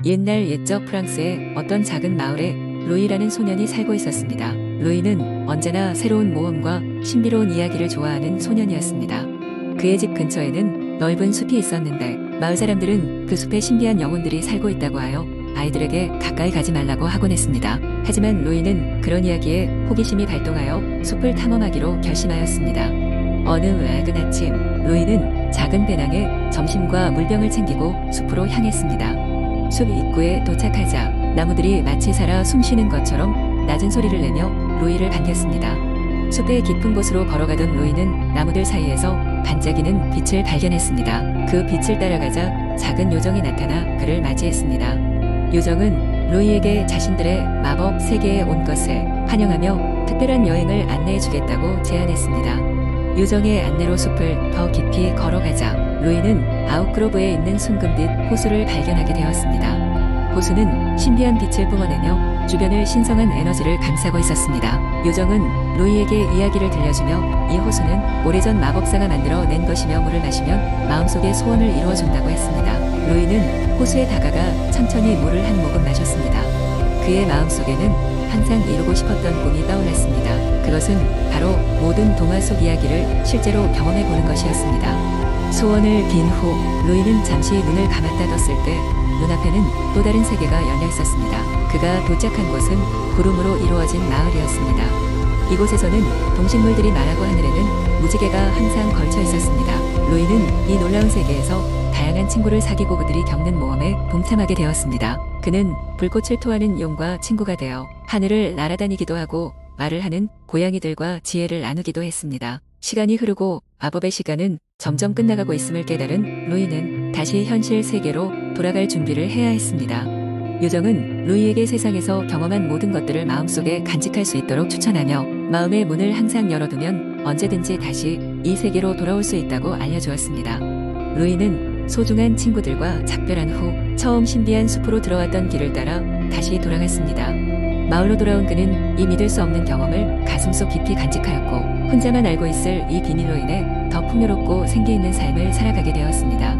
옛날 옛적 프랑스의 어떤 작은 마을에 루이라는 소년이 살고 있었습니다. 루이는 언제나 새로운 모험과 신비로운 이야기를 좋아하는 소년이었습니다. 그의 집 근처에는 넓은 숲이 있었는데 마을 사람들은 그 숲에 신비한 영혼들이 살고 있다고 하여 아이들에게 가까이 가지 말라고 하곤 했습니다. 하지만 루이는 그런 이야기에 호기심이 발동하여 숲을 탐험하기로 결심하였습니다. 어느 맑은 아침, 루이는 작은 배낭에 점심과 물병을 챙기고 숲으로 향했습니다. 숲 입구에 도착하자 나무들이 마치 살아 숨쉬는 것처럼 낮은 소리를 내며 루이를 반겼습니다. 숲의 깊은 곳으로 걸어가던 루이는 나무들 사이에서 반짝이는 빛을 발견했습니다. 그 빛을 따라가자 작은 요정이 나타나 그를 맞이했습니다. 요정은 루이에게 자신들의 마법 세계에 온 것을 환영하며 특별한 여행을 안내해 주겠다고 제안했습니다. 요정의 안내로 숲을 더 깊이 걸어가자 루이는 아웃그로브에 있는 순금빛 호수를 발견하게 되었습니다. 호수는 신비한 빛을 뿜어내며 주변을 신성한 에너지를 감싸고 있었습니다. 요정은 루이에게 이야기를 들려주며 이 호수는 오래전 마법사가 만들어낸 것이며 물을 마시면 마음속의 소원을 이루어준다고 했습니다. 루이는 호수에 다가가 천천히 물을 한 모금 마셨습니다. 그의 마음속에는 항상 이루고 싶었던 꿈이 떠올랐습니다. 그것은 바로 모든 동화 속 이야기를 실제로 경험해보는 것이었습니다. 소원을 빈 후 루이는 잠시 눈을 감았다 떴을 때 눈앞에는 또 다른 세계가 열려 있었습니다. 그가 도착한 곳은 구름으로 이루어진 마을이었습니다. 이곳에서는 동식물들이 말하고 하늘에는 무지개가 항상 걸쳐 있었습니다. 루이는 이 놀라운 세계에서 다양한 친구를 사귀고 그들이 겪는 모험에 동참하게 되었습니다. 그는 불꽃을 토하는 용과 친구가 되어 하늘을 날아다니기도 하고 말을 하는 고양이들과 지혜를 나누기도 했습니다. 시간이 흐르고 마법의 시간은 점점 끝나가고 있음을 깨달은 루이는 다시 현실 세계로 돌아갈 준비를 해야 했습니다. 요정은 루이에게 세상에서 경험한 모든 것들을 마음속에 간직할 수 있도록 추천하며 마음의 문을 항상 열어두면 언제든지 다시 이 세계로 돌아올 수 있다고 알려주었습니다. 루이는 소중한 친구들과 작별한 후 처음 신비한 숲으로 들어왔던 길을 따라 다시 돌아갔습니다. 마을로 돌아온 그는 이 믿을 수 없는 경험을 가슴속 깊이 간직하였고 혼자만 알고 있을 이 비밀로 인해 더 풍요롭고 생기 있는 삶을 살아가게 되었습니다.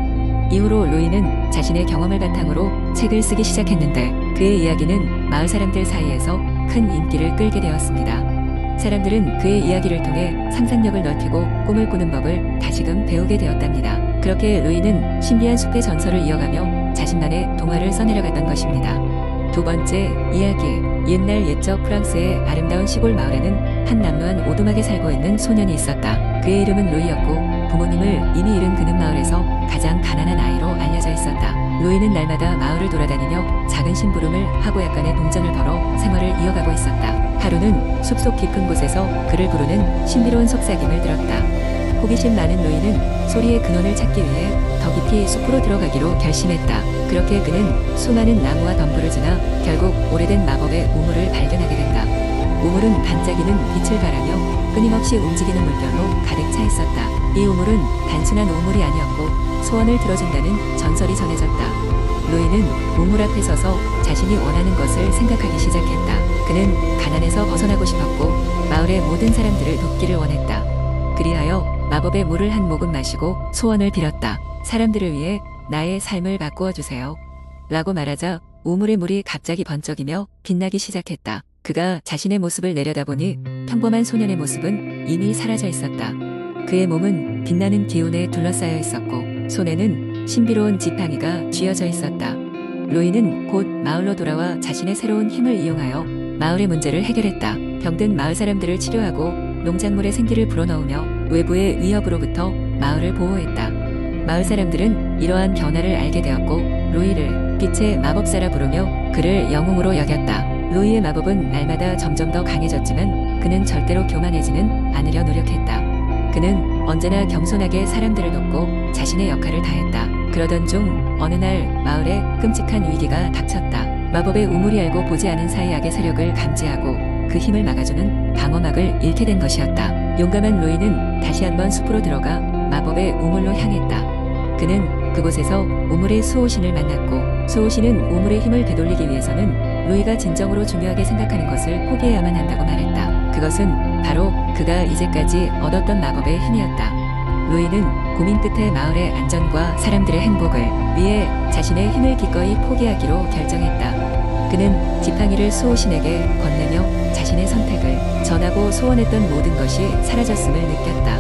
이후로 루이는 자신의 경험을 바탕으로 책을 쓰기 시작했는데 그의 이야기는 마을 사람들 사이에서 큰 인기를 끌게 되었습니다. 사람들은 그의 이야기를 통해 상상력을 넓히고 꿈을 꾸는 법을 다시금 배우게 되었답니다. 그렇게 루이는 신비한 숲의 전설을 이어가며 자신만의 동화를 써내려갔던 것입니다. 두 번째 이야기. 옛날 옛적 프랑스의 아름다운 시골 마을에는 한 남루한 오두막에 살고 있는 소년이 있었다. 그의 이름은 루이였고 부모님을 이미 잃은 그는 마을에서 가장 가난한 아이로 알려져 있었다. 루이는 날마다 마을을 돌아다니며 작은 심부름을 하고 약간의 동전을 벌어 생활을 이어가고 있었다. 하루는 숲속 깊은 곳에서 그를 부르는 신비로운 속삭임을 들었다. 호기심 많은 루이는 소리의 근원을 찾기 위해 더 깊이 숲으로 들어가기로 결심했다. 그렇게 그는 수많은 나무와 덤불을 지나 결국 오래된 마법의 우물을 발견하게 된다. 우물은 반짝이는 빛을 발하며 끊임없이 움직이는 물결로 가득 차 있었다. 이 우물은 단순한 우물이 아니었고 소원을 들어준다는 전설이 전해졌다. 루이는 우물 앞에 서서 자신이 원하는 것을 생각하기 시작했다. 그는 가난에서 벗어나고 싶었고 마을의 모든 사람들을 돕기를 원했다. 그리하여 마법의 물을 한 모금 마시고 소원을 빌었다. 사람들을 위해 나의 삶을 바꾸어 주세요. 라고 말하자 우물의 물이 갑자기 번쩍이며 빛나기 시작했다. 그가 자신의 모습을 내려다보니 평범한 소년의 모습은 이미 사라져 있었다. 그의 몸은 빛나는 기운에 둘러싸여 있었고 손에는 신비로운 지팡이가 쥐어져 있었다. 루이는 곧 마을로 돌아와 자신의 새로운 힘을 이용하여 마을의 문제를 해결했다. 병든 마을 사람들을 치료하고 농작물에 생기를 불어넣으며 외부의 위협으로부터 마을을 보호했다. 마을 사람들은 이러한 변화를 알게 되었고 루이를 빛의 마법사라 부르며 그를 영웅으로 여겼다. 루이의 마법은 날마다 점점 더 강해졌지만 그는 절대로 교만해지는 않으려 노력했다. 그는 언제나 겸손하게 사람들을 돕고 자신의 역할을 다했다. 그러던 중 어느 날 마을에 끔찍한 위기가 닥쳤다. 마법의 우물이 알고 보지 않은 사이 악의 세력을 감지하고 그 힘을 막아주는 방어막을 잃게 된 것이었다. 용감한 루이는 다시 한번 숲으로 들어가 마법의 우물로 향했다. 그는 그곳에서 우물의 수호신을 만났고 수호신은 우물의 힘을 되돌리기 위해서는 루이가 진정으로 중요하게 생각하는 것을 포기해야만 한다고 말했다. 그것은 바로 그가 이제까지 얻었던 마법의 힘이었다. 로이는 고민 끝에 마을의 안전과 사람들의 행복을 위해 자신의 힘을 기꺼이 포기하기로 결정했다. 그는 지팡이를 수호신에게 건네며 자신의 선택을 전하고 소원했던 모든 것이 사라졌음을 느꼈다.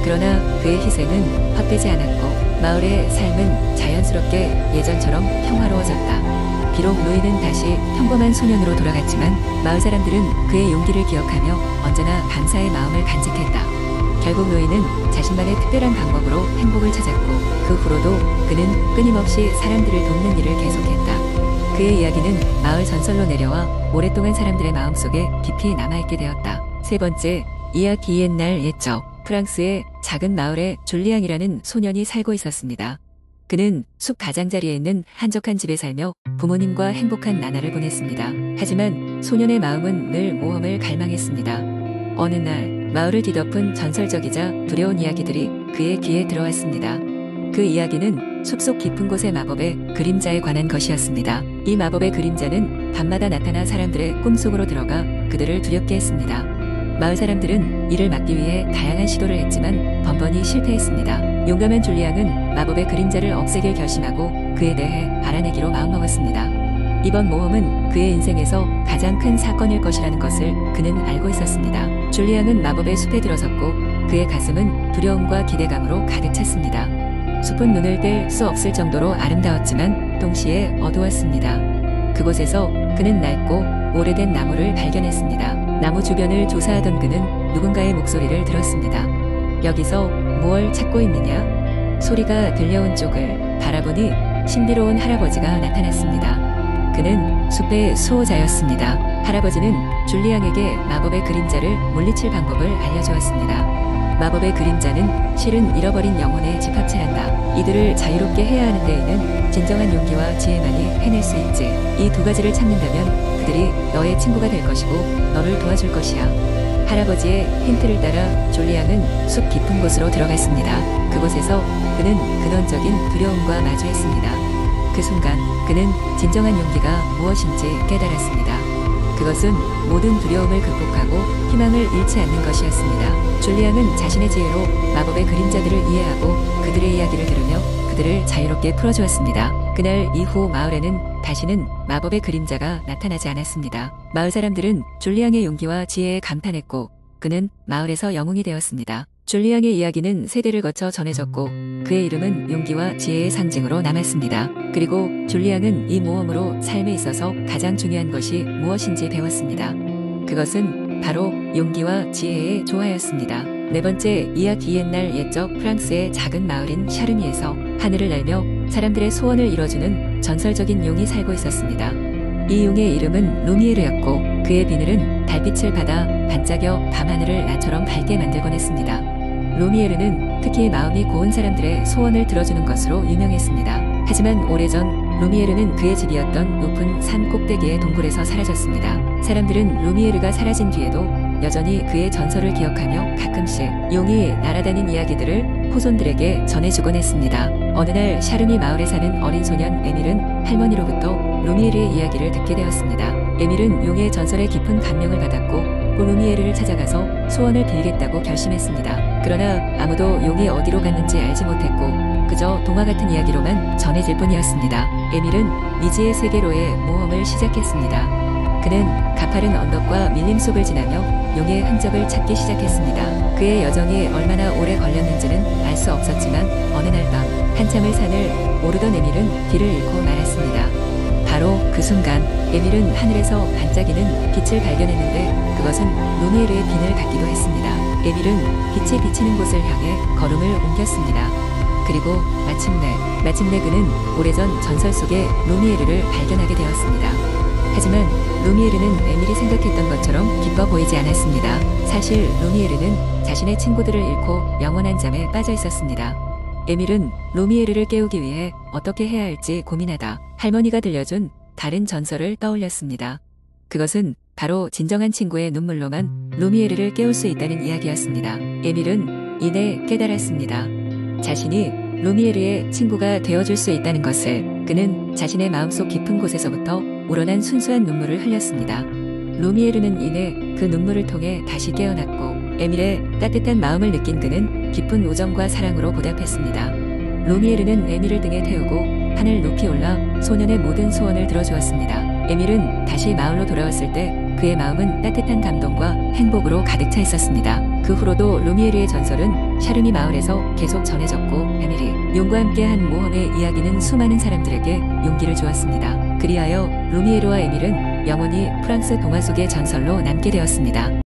그러나 그의 희생은 헛되지 않았고 마을의 삶은 자연스럽게 예전처럼 평화로워졌다. 비록 로이는 다시 평범한 소년으로 돌아갔지만 마을 사람들은 그의 용기를 기억하며 언제나 감사의 마음을 간직했다. 결국 로이는 자신만의 특별한 방법으로 행복을 찾았고 그 후로도 그는 끊임없이 사람들을 돕는 일을 계속했다. 그의 이야기는 마을 전설로 내려와 오랫동안 사람들의 마음속에 깊이 남아있게 되었다. 세 번째, 이야기 옛날 옛적 프랑스의 작은 마을에 줄리앙이라는 소년이 살고 있었습니다. 그는 숲 가장자리에 있는 한적한 집에 살며 부모님과 행복한 나날을 보냈습니다. 하지만 소년의 마음은 늘 모험을 갈망했습니다. 어느 날 마을을 뒤덮은 전설적이자 두려운 이야기들이 그의 귀에 들어왔습니다. 그 이야기는 숲속 깊은 곳의 마법의 그림자에 관한 것이었습니다. 이 마법의 그림자는 밤마다 나타나 사람들의 꿈속으로 들어가 그들을 두렵게 했습니다. 마을 사람들은 이를 막기 위해 다양한 시도를 했지만 번번이 실패했습니다. 용감한 줄리앙은 마법의 그림자를 없애길 결심하고 그에 대해 알아내기로 마음먹었습니다. 이번 모험은 그의 인생에서 가장 큰 사건일 것이라는 것을 그는 알고 있었습니다. 줄리앙은 마법의 숲에 들어섰고 그의 가슴은 두려움과 기대감으로 가득 찼습니다. 숲은 눈을 뗄 수 없을 정도로 아름다웠지만 동시에 어두웠습니다. 그곳에서 그는 낡고 오래된 나무를 발견했습니다. 나무 주변을 조사하던 그는 누군가의 목소리를 들었습니다. 여기서 무얼 찾고 있느냐? 소리가 들려온 쪽을 바라보니 신비로운 할아버지가 나타났습니다. 그는 숲의 수호자였습니다. 할아버지는 줄리앙에게 마법의 그림자를 물리칠 방법을 알려주었습니다. 마법의 그림자는 실은 잃어버린 영혼에 집합체한다. 이들을 자유롭게 해야 하는 데에는 진정한 용기와 지혜만이 해낼 수 있지. 이 두 가지를 찾는다면 그들이 너의 친구가 될 것이고 너를 도와줄 것이야. 할아버지의 힌트를 따라 줄리앙은 숲 깊은 곳으로 들어갔습니다. 그곳에서 그는 근원적인 두려움과 마주했습니다. 그 순간 그는 진정한 용기가 무엇인지 깨달았습니다. 그것은 모든 두려움을 극복하고 희망을 잃지 않는 것이었습니다. 줄리앙은 자신의 지혜로 마법의 그림자들을 이해하고 그들의 이야기를 들으며 그들을 자유롭게 풀어주었습니다. 그날 이후 마을에는 다시는 마법의 그림자가 나타나지 않았습니다. 마을 사람들은 줄리앙의 용기와 지혜에 감탄했고 그는 마을에서 영웅이 되었습니다. 줄리앙의 이야기는 세대를 거쳐 전해졌고 그의 이름은 용기와 지혜의 상징으로 남았습니다. 그리고 줄리앙은 이 모험으로 삶에 있어서 가장 중요한 것이 무엇인지 배웠습니다. 그것은 바로 용기와 지혜의 조화였습니다. 네 번째, 이야기 옛날 옛적 프랑스의 작은 마을인 샤르미에서 하늘을 날며 사람들의 소원을 이뤄주는 전설적인 용이 살고 있었습니다. 이 용의 이름은 루미에르였고 그의 비늘은 달빛을 받아 반짝여 밤하늘을 나처럼 밝게 만들곤 했습니다. 루미에르는 특히 마음이 고운 사람들의 소원을 들어주는 것으로 유명했습니다. 하지만 오래전 루미에르는 그의 집이었던 높은 산 꼭대기의 동굴에서 사라졌습니다. 사람들은 루미에르가 사라진 뒤에도 여전히 그의 전설을 기억하며 가끔씩 용이 날아다닌 이야기들을 후손들에게 전해주곤 했습니다. 어느 날 샤르미 마을에 사는 어린 소년 에밀은 할머니로부터 루미에르의 이야기를 듣게 되었습니다. 에밀은 용의 전설에 깊은 감명을 받았고 루미에르를 찾아가서 소원을 빌겠다고 결심했습니다. 그러나 아무도 용이 어디로 갔는지 알지 못했고 그저 동화 같은 이야기로만 전해질 뿐이었습니다. 에밀은 미지의 세계로의 모험을 시작했습니다. 그는 가파른 언덕과 밀림 속을 지나며 용의 흔적을 찾기 시작했습니다. 그의 여정이 얼마나 오래 걸렸는지는 알 수 없었지만 어느 날 밤 한참을 산을 오르던 에밀은 길을 잃고 말았습니다. 바로 그 순간 에밀은 하늘에서 반짝이는 빛을 발견했는데 그것은 루미에르의 비늘 같기도 했습니다. 에밀은 빛이 비치는 곳을 향해 걸음을 옮겼습니다. 그리고 마침내 그는 오래전 전설 속의 루미에르를 발견하게 되었습니다. 하지만 루미에르는 에밀이 생각했던 것처럼 기뻐 보이지 않았습니다. 사실 루미에르는 자신의 친구들을 잃고 영원한 잠에 빠져 있었습니다. 에밀은 루미에르를 깨우기 위해 어떻게 해야 할지 고민하다 할머니가 들려준 다른 전설을 떠올렸습니다. 그것은 바로 진정한 친구의 눈물로만 루미에르를 깨울 수 있다는 이야기였습니다. 에밀은 이내 깨달았습니다. 자신이 루미에르의 친구가 되어줄 수 있다는 것을. 그는 자신의 마음속 깊은 곳에서부터 우러난 순수한 눈물을 흘렸습니다. 루미에르는 이내 그 눈물을 통해 다시 깨어났고 에밀의 따뜻한 마음을 느낀 그는 깊은 우정과 사랑으로 보답했습니다. 루미에르는 에밀을 등에 태우고 하늘 높이 올라 소년의 모든 소원을 들어주었습니다. 에밀은 다시 마을로 돌아왔을 때 그의 마음은 따뜻한 감동과 행복으로 가득 차 있었습니다. 그 후로도 루미에르의 전설은 샤르미 마을에서 계속 전해졌고 에밀이 용과 함께한 모험의 이야기는 수많은 사람들에게 용기를 주었습니다. 그리하여 루미에르와 에밀은 영원히 프랑스 동화 속의 전설로 남게 되었습니다.